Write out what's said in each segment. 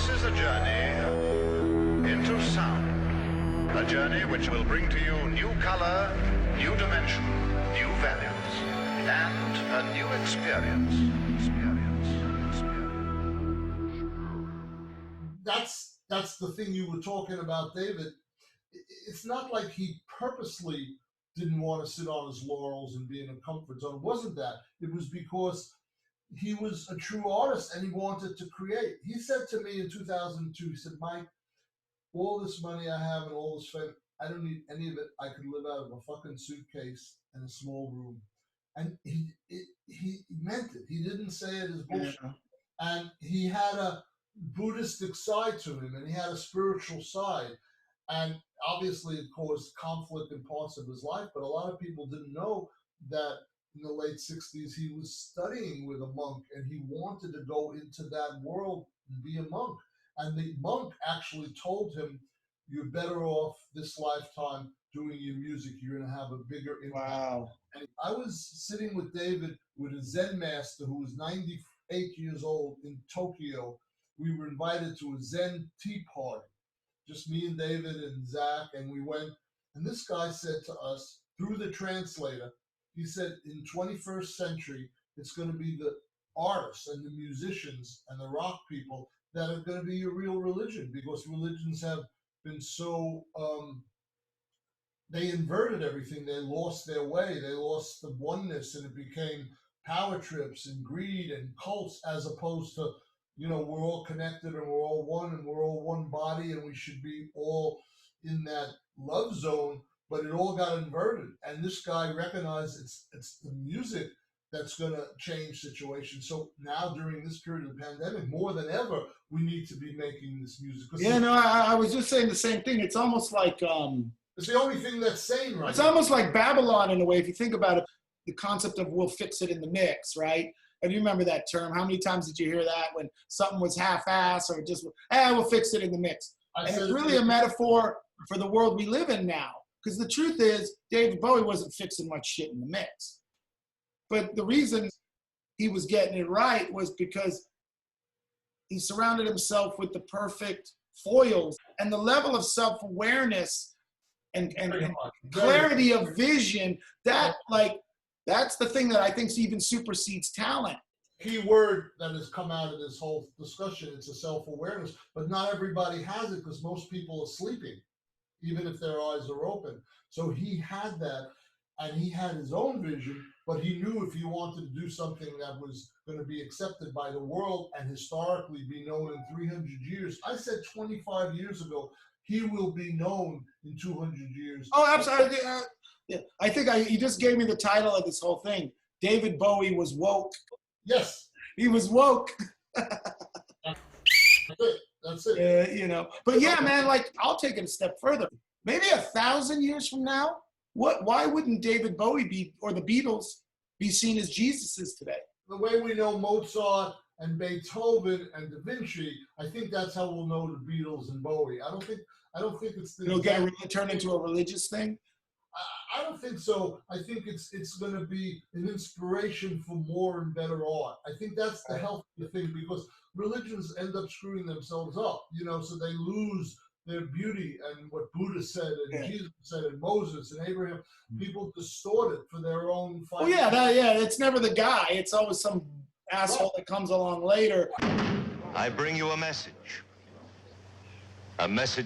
This is a journey into sound. A journey which will bring to you new color, new dimension, new values, and a new experience. That's the thing you were talking about, David. It's not like he purposely didn't want to sit on his laurels and be in a comfort zone. It wasn't that. It was because he was a true artist and he wanted to create. He said to me in 2002, he said, Mike, all this money I have and all this fame, I don't need any of it. I could live out of a fucking suitcase in a small room. And he meant it. He didn't say it as bullshit. Yeah. And he had a Buddhistic side to him and he had a spiritual side. And obviously it caused conflict in parts of his life, but a lot of people didn't know that in the late 60s, he was studying with a monk and he wanted to go into that world and be a monk. And the monk actually told him, you're better off this lifetime doing your music. You're going to have a bigger impact. Wow. And I was sitting with David with a Zen master who was 98 years old in Tokyo. We were invited to a Zen tea party, just me and David and Zach, and we went. And this guy said to us, through the translator, he said, in 21st century, it's going to be the artists and the musicians and the rock people that are going to be your real religion, because religions have been so, they inverted everything. They lost their way. They lost the oneness, and it became power trips and greed and cults, as opposed to, you know, we're all connected and we're all one and we're all one body and we should be all in that love zone. But it all got inverted, and this guy recognized it's the music that's going to change situations. So now during this period of the pandemic, more than ever, we need to be making this music. Yeah, no, I was just saying the same thing. It's almost like it's the only thing that's sane right It's now. almost like Babylon in a way. If you think about it, the concept of we'll fix it in the mix, right? And you remember that term? How many times did you hear that when something was half-assed or just, we'll fix it in the mix? And it's really a metaphor for the world we live in now. Because the truth is, David Bowie wasn't fixing much shit in the mix. But the reason he was getting it right was because he surrounded himself with the perfect foils, and the level of self-awareness and clarity of vision, that's the thing that I think even supersedes talent. Key word that has come out of this whole discussion, it's a self-awareness, but not everybody has it because most people are sleeping, even if their eyes are open. So he had that, and he had his own vision, but he knew if he wanted to do something that was going to be accepted by the world and historically be known in 300 years. I said 25 years ago, he will be known in 200 years. Oh, absolutely. Yeah. I think you just gave me the title of this whole thing. David Bowie was woke. Yes. He was woke. That's it. You know, but yeah, man, like I'll take it a step further. Maybe 1,000 years from now, why wouldn't David Bowie be, or the Beatles, be seen as Jesuses today? The way we know Mozart and Beethoven and Da Vinci, I think that's how we'll know the Beatles and Bowie. I don't think it's the. It'll turn into a religious thing. I don't think so. I think it's going to be an inspiration for more and better art. I think that's the healthy thing, because religions end up screwing themselves up, you know, so they lose their beauty and what Buddha said and Jesus said and Moses and Abraham. People distort it for their own. Oh yeah, it's never the guy. It's always some asshole that comes along later. I bring you a message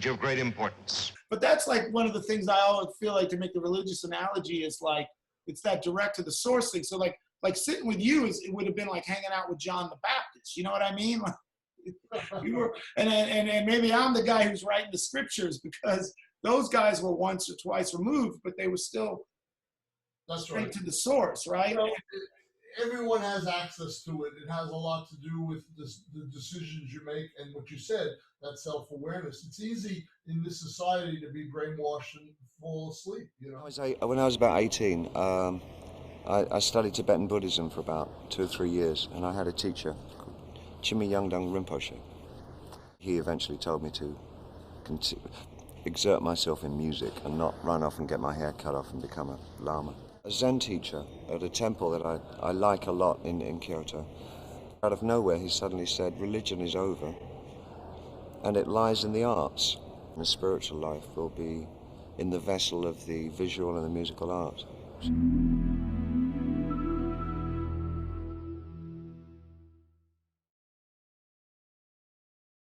of great importance. But that's like one of the things I always feel like, to make the religious analogy, is like it's that direct to the source thing. So like sitting with you it would have been like hanging out with John the Baptist. You know what I mean? You were, and maybe I'm the guy who's writing the scriptures, because those guys were once or twice removed, but they were still straight to the source, right? You know, everyone has access to it. It has a lot to do with the decisions you make and what you said, that self-awareness. It's easy in this society to be brainwashed and fall asleep, you know? When I was about 18, I studied Tibetan Buddhism for about 2 or 3 years, and I had a teacher called Chimi Yongdang Rinpoche. He eventually told me to exert myself in music and not run off and get my hair cut off and become a lama. A Zen teacher at a temple that I like a lot in Kyoto. Out of nowhere, he suddenly said, religion is over. And it lies in the arts. The spiritual life will be in the vessel of the visual and the musical arts.